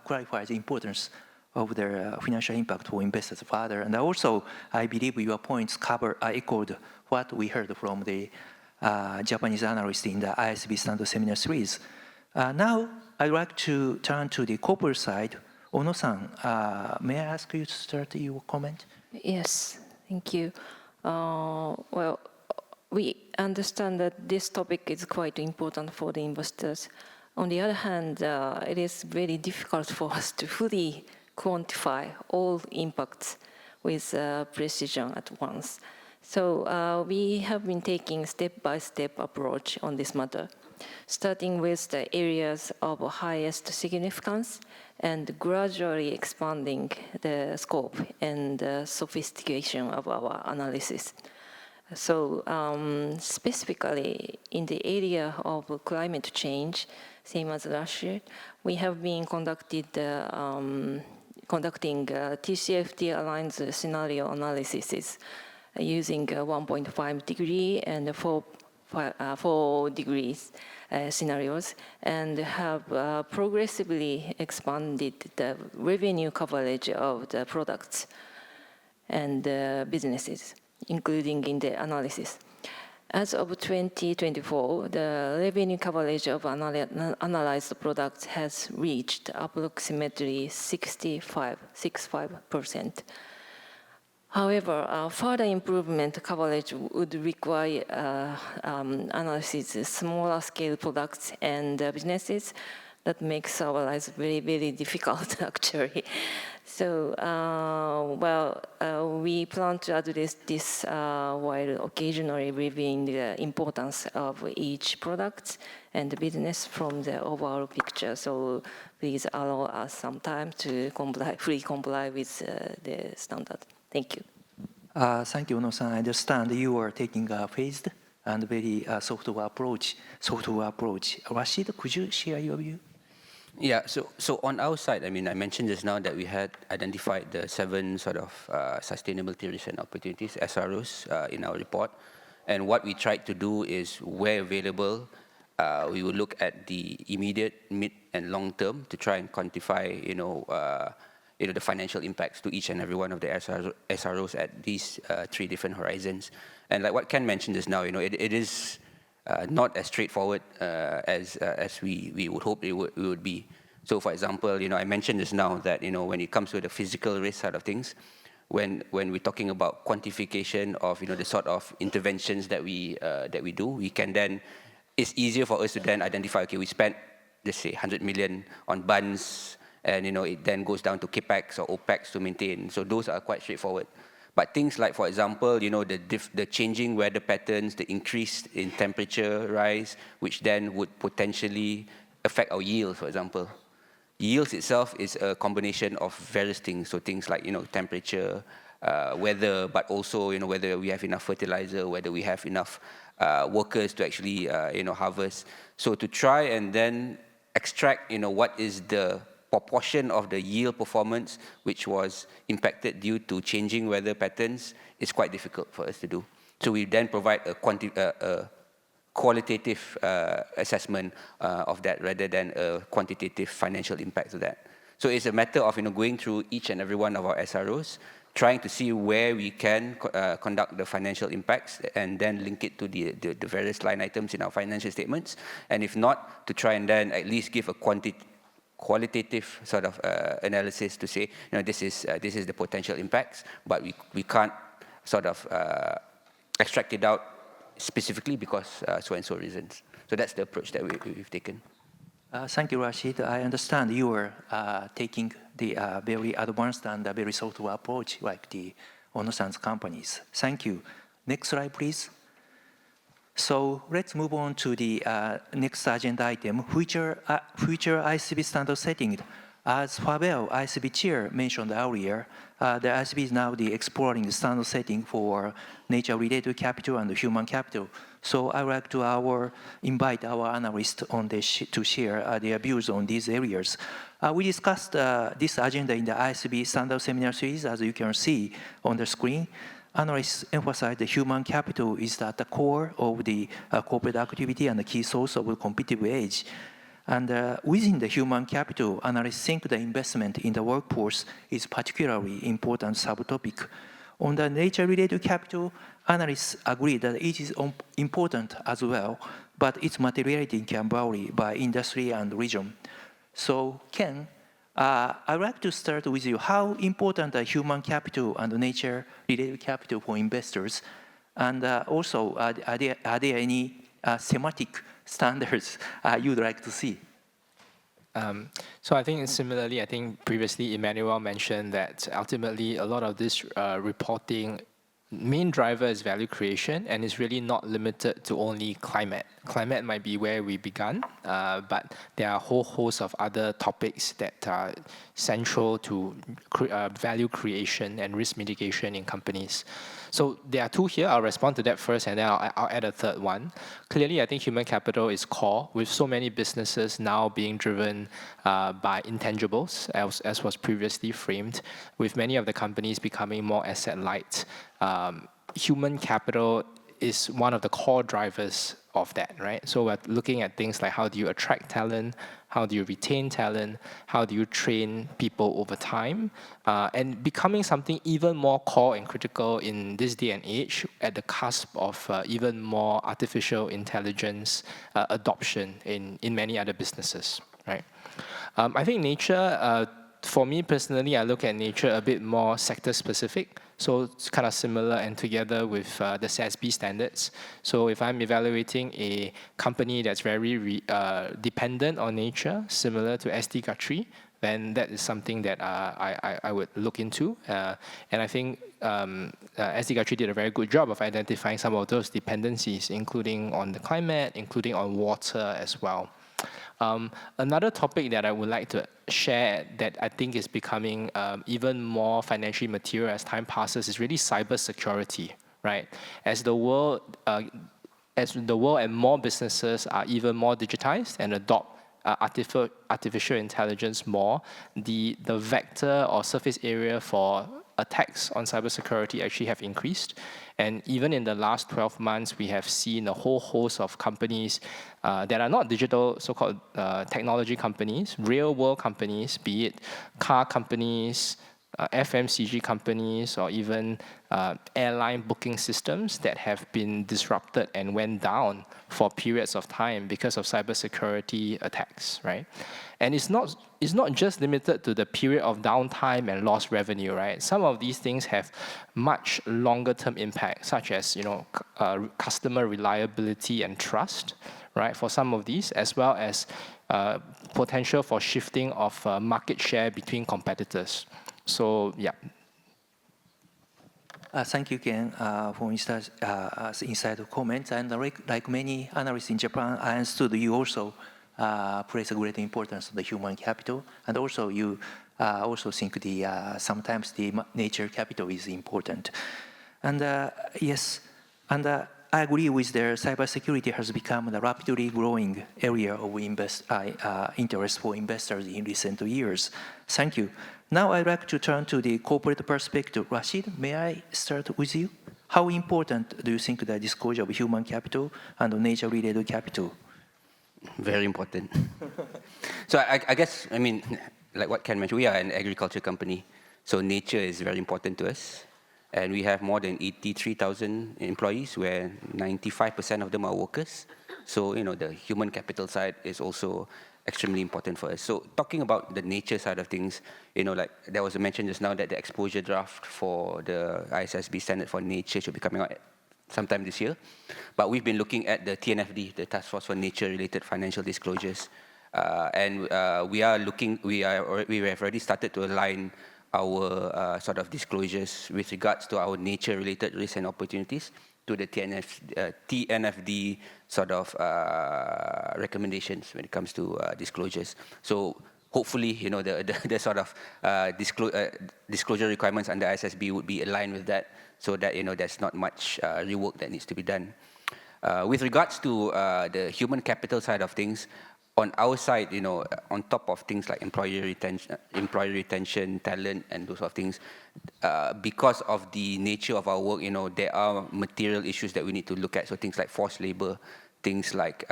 clarifies the importance of the financial impact for investors further. And also, I believe your points echoed what we heard from the Japanese analyst in the ISSB Standards Seminar Series. Now, I'd like to turn to the corporate side. Ono-san, may I ask you to start your comment? Yes, thank you. Well, we understand that this topic is quite important for the investors. On the other hand, it is very difficult for us to fully quantify all impacts with precision at once. So we have been taking step-by-step approach on this matter, starting with the areas of highest significance and gradually expanding the scope and sophistication of our analysis. So specifically in the area of climate change, same as last year, we have been conducting TCFD-aligned scenario analyses using 1.5 degree and 4 degrees scenarios, and have progressively expanded the revenue coverage of the products and businesses, including in the analysis. As of 2024, the revenue coverage of analyzed products has reached approximately 65%. However, further improvement coverage would require analysis of smaller scale products and businesses. That makes our lives very, very difficult, actually. So, we plan to address this while occasionally reviewing the importance of each product and business from the overall picture. So please allow us some time to fully comply with the standard. Thank you. Thank you, Ono-san. I understand you are taking a phased and very software approach. Rashid, could you share your view? Yeah, so on our side, I mean, I mentioned just now that we had identified the 7 sort of sustainability risks and opportunities, SROs, in our report. And what we tried to do is, where available, we will look at the immediate, mid, and long term to try and quantify, the financial impacts to each and every one of the SROs at these 3 different horizons. And like what Ken mentioned just now, it is not as straightforward as we would hope it would be. So for example, I mentioned just now that, when it comes to the physical risk side of things, when we're talking about quantification of, the sort of interventions that we do, we can then, it's easier for us to then identify, okay, we spent, let's say, 100 million on bunds, and, it then goes down to CAPEX or OPEX to maintain. So those are quite straightforward. But things like, for example, the changing weather patterns, the increase in temperature rise, which then would potentially affect our yields, for example. Yields itself is a combination of various things. So things like, temperature, weather, but also, whether we have enough fertilizer, whether we have enough workers to actually, harvest. So to try and then extract, what is the proportion of the yield performance which was impacted due to changing weather patterns is quite difficult for us to do. So we then provide a qualitative assessment of that rather than a quantitative financial impact of that. So it's a matter of going through each and every one of our SROs, trying to see where we can conduct the financial impacts and then link it to the various line items in our financial statements. And if not, to try and then at least give a qualitative sort of analysis to say, this is the potential impacts, but we can't sort of extract it out specifically because so and so reasons. So that's the approach that we've taken. Thank you, Rashid. I understand you are taking the very advanced and very thoughtful approach like the Ono-san's companies. Thank you. Next slide, please. So let's move on to the next agenda item, future ISSB standard setting. As Faber, ISSB chair, mentioned earlier, the ISSB is now exploring the standard setting for nature-related capital and human capital. So I would like to invite our analysts to share their views on these areas. We discussed this agenda in the ISSB Standard Seminar Series, as you can see on the screen. Analysts emphasize the human capital is at the core of the corporate activity and the key source of competitive edge. And within the human capital, analysts think the investment in the workforce is particularly important subtopic. On the nature-related capital, analysts agree that it is important as well, but its materiality can vary by industry and region. So, Ken, I'd like to start with you. How important are human capital and nature-related capital for investors? And also, are there any thematic standards you'd like to see? So I think similarly, I think previously Emmanuel mentioned that ultimately a lot of this reporting main driver is value creation, and it's really not limited to only climate. Climate might be where we began, but there are a whole host of other topics that are central to value creation and risk mitigation in companies. So there are 2 here. I'll respond to that first, and then I'll add a third one. Clearly, I think human capital is core, with so many businesses now being driven by intangibles, as was previously framed, with many of the companies becoming more asset-light. Human capital is one of the core drivers of that, right? So we're looking at things like how do you attract talent, how do you retain talent, how do you train people over time, and becoming something even more core and critical in this day and age at the cusp of even more artificial intelligence adoption in many other businesses, right? I think nature, for me personally, I look at nature a bit more sector specific. So it's kind of similar and together with the ISSB standards. So if I'm evaluating a company that's very dependent on nature, similar to SD Guthrie, then that is something that I would look into. And I think SD Guthrie did a very good job of identifying some of those dependencies, including on the climate, including on water as well. Another topic that I would like to share that I think is becoming even more financially material as time passes is really cybersecurity, right? As the world and more businesses are even more digitized and adopt artificial intelligence more, the vector or surface area for attacks on cybersecurity actually have increased. And even in the last 12 months, we have seen a whole host of companies that are not digital, so-called technology companies, real-world companies, be it car companies, FMCG companies, or even airline booking systems that have been disrupted and went down for periods of time because of cybersecurity attacks, right? And it's not just limited to the period of downtime and lost revenue, right? Some of these things have much longer-term impact, such as customer reliability and trust, right? For some of these, as well as potential for shifting of market share between competitors. So, yeah. Thank you, Ken, for insight comments. And like many analysts in Japan, I understood you also place a great importance on the human capital. And also you also think sometimes the nature capital is important. And yes, and I agree with their cybersecurity has become a rapidly growing area of interest for investors in recent years. Thank you. Now I'd like to turn to the corporate perspective. Rashid, may I start with you? How important do you think the disclosure of human capital and nature-related capital? Very important. So I guess, I mean, like what Ken mentioned, we are an agriculture company. So nature is very important to us. And we have more than 83,000 employees, where 95% of them are workers. So, the human capital side is also extremely important for us. So talking about the nature side of things, like there was a mention just now that the exposure draft for the ISSB standard for nature should be coming out sometime this year. But we've been looking at the TNFD, the Task Force for Nature-Related Financial Disclosures. And we have already started to align our sort of disclosures with regards to our nature-related risks and opportunities to the TNFD sort of recommendations when it comes to disclosures. So hopefully, the sort of disclosure requirements under ISSB would be aligned with that, so that there's not much rework that needs to be done. With regards to the human capital side of things, on our side, on top of things like employee retention, talent, and those sort of things, because of the nature of our work, there are material issues that we need to look at. So things like forced labor, things like,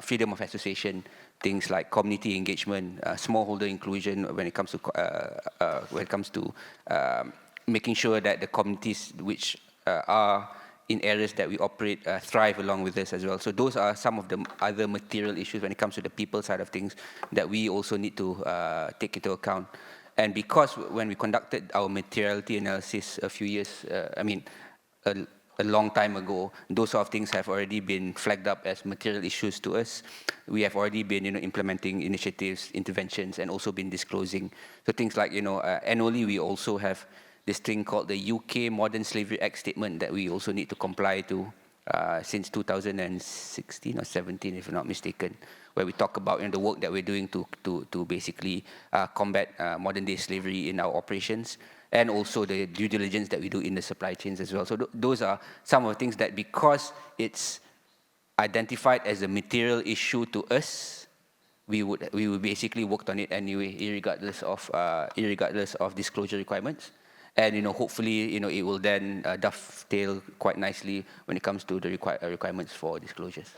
freedom of association, things like community engagement, smallholder inclusion when it comes to making sure that the communities which are in areas that we operate thrive along with this as well. So those are some of the other material issues when it comes to the people side of things that we also need to take into account. And because when we conducted our materiality analysis a few years, a long time ago, those sort of things have already been flagged up as material issues to us. We have already been implementing initiatives, interventions, and also been disclosing. So things like, annually we also have this thing called the UK Modern Slavery Act statement that we also need to comply to since 2016 or 17, if I'm not mistaken, where we talk about the work that we're doing to basically combat modern-day slavery in our operations, and also the due diligence that we do in the supply chains as well. So those are some of the things that, because it's identified as a material issue to us, we would basically work on it anyway, irregardless of disclosure requirements. And hopefully, it will then dovetail quite nicely when it comes to the requirements for disclosures.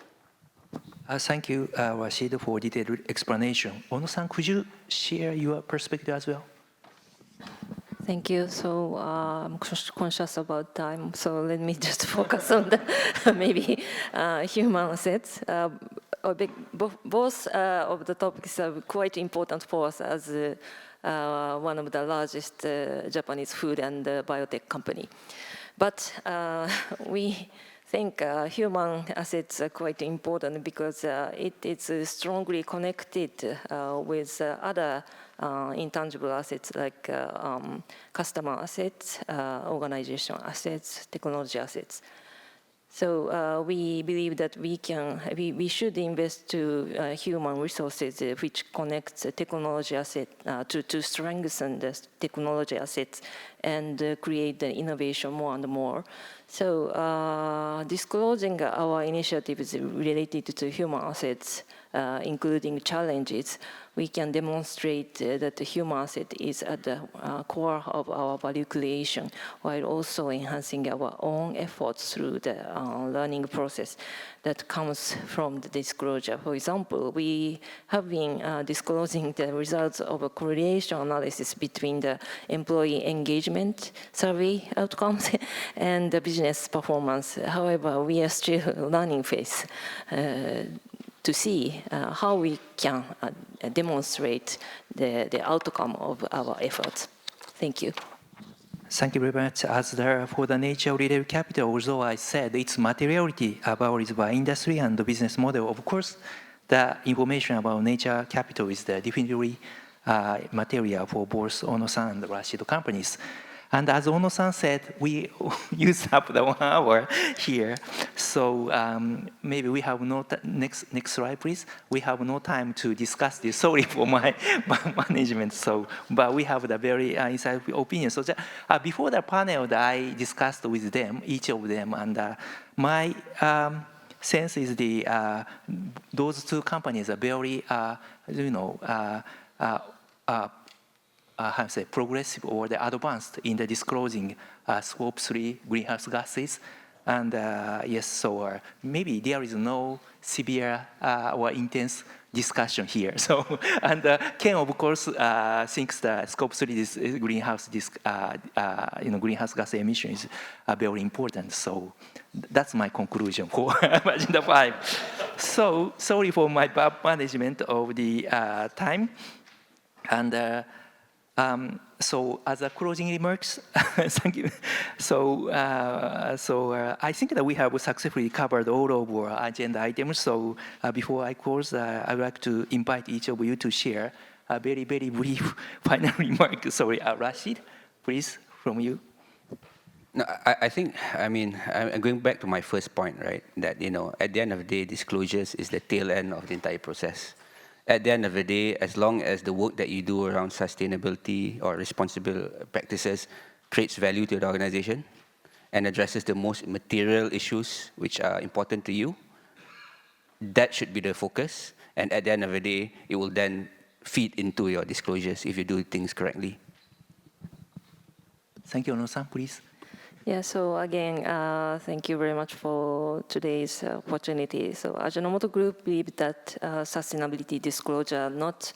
Thank you, Rashid, for detailed explanation. Ono-san, could you share your perspective as well? Thank you. So I'm conscious about time, so let me just focus on the maybe human assets. Both of the topics are quite important for us as one of the largest Japanese food and biotech company. But we think human assets are quite important because it is strongly connected with other intangible assets like customer assets, organization assets, technology assets. So we believe that we should invest to human resources which connects technology asset to strengthen the technology assets and create the innovation more and more. So disclosing our initiatives related to human assets, including challenges, we can demonstrate that the human asset is at the core of our value creation, while also enhancing our own efforts through the learning process that comes from the disclosure. For example, we have been disclosing the results of a correlation analysis between the employee engagement survey outcomes and the business performance. However, we are still learning phase to see how we can demonstrate the outcome of our efforts. Thank you. Thank you very much. For the nature of related capital, although I said its materiality about by industry and the business model, of course, the information about nature capital is the definitely material for both Ono-san and Rashid companies. And as Ono-san said, we used up the 1 hour here. So maybe we have no next slide, please. We have no time to discuss this. Sorry for my management. But we have the very insightful opinion. So before the panel, that I discussed with them, each of them, and my sense is those two companies are very, how to say, progressive or advanced in the disclosing Scope 3 greenhouse gases. And yes, so maybe there is no severe or intense discussion here. So, and Ken, of course, thinks that Scope 3 greenhouse gas emissions are very important. So that's my conclusion for Agenda 5. So sorry for my bad management of the time. And so as a closing remarks, thank you. So, I think that we have successfully covered all of our agenda items. So before I close, I would like to invite each of you to share a very, very brief final remark. Sorry, Rashid, please, from you. No, I think, I'm going back to my first point, right? That, at the end of the day, disclosures is the tail end of the entire process. At the end of the day, as long as the work that you do around sustainability or responsible practices creates value to the organization and addresses the most material issues which are important to you, that should be the focus. And at the end of the day, it will then feed into your disclosures if you do things correctly. Thank you, Ono-san, please. Yeah, so again, thank you very much for today's opportunity. So Ajinomoto Group believes that sustainability disclosure not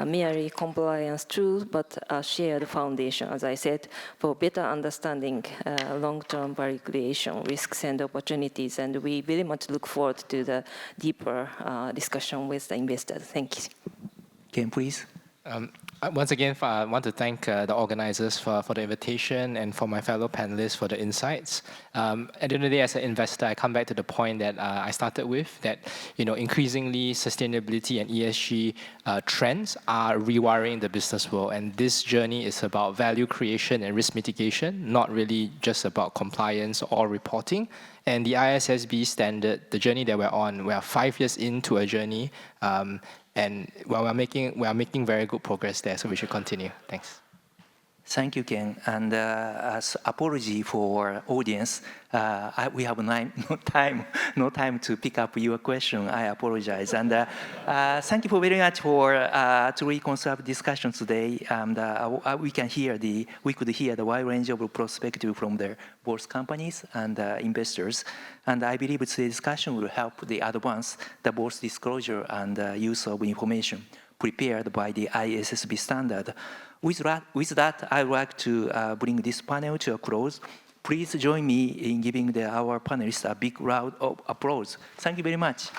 merely compliance tools, but a shared foundation, as I said, for better understanding long-term value creation, risks and opportunities. And we very much look forward to the deeper discussion with the investors. Thank you. Ken, please. Once again, I want to thank the organizers for the invitation and for my fellow panelists for the insights. At the end of the day, as an investor, I come back to the point that I started with, that increasingly sustainability and ESG trends are rewiring the business world. And this journey is about value creation and risk mitigation, not really just about compliance or reporting. And the ISSB standard, the journey that we're on, we are 5 years into a journey. And well, we are making very good progress there, so we should continue. Thanks. Thank you, Ken. And as apology for audience, we have no time to pick up your question. I apologize. And thank you very much for truly constructive discussion today. And we could hear the wide range of perspective from both companies and investors. And I believe today's discussion will help advance the both disclosure and use of information prepared by the ISSB standard. With that, I would like to bring this panel to a close. Please join me in giving our panelists a big round of applause. Thank you very much.